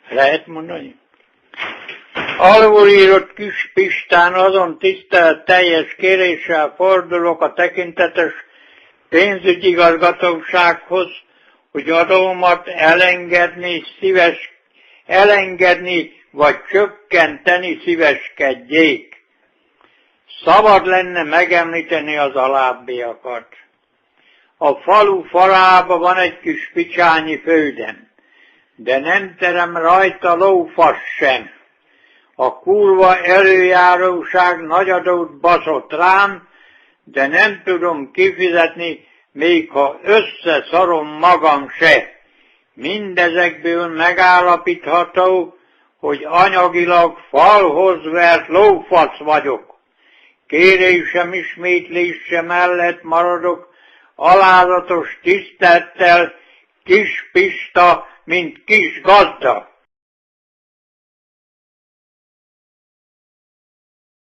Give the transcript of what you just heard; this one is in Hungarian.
Lehet mondani? Alulírott Kis Pistán azon tiszteletteljes kéréssel fordulok a tekintetes pénzügyigazgatósághoz, hogy adómat elengedni vagy csökkenteni szíveskedjék. Szabad lenne megemlíteni az alábbiakat. A falu falába van egy kis picsányi földem, de nem terem rajta lófasz sem. A kurva előjáróság nagy adót baszott rám, de nem tudom kifizetni, még ha összeszarom magam se. Mindezekből megállapítható, hogy anyagilag falhoz vert lófasz vagyok. Kérésem ismétlése mellett maradok alázatos tisztelettel Kis Pista, mint kis gazda.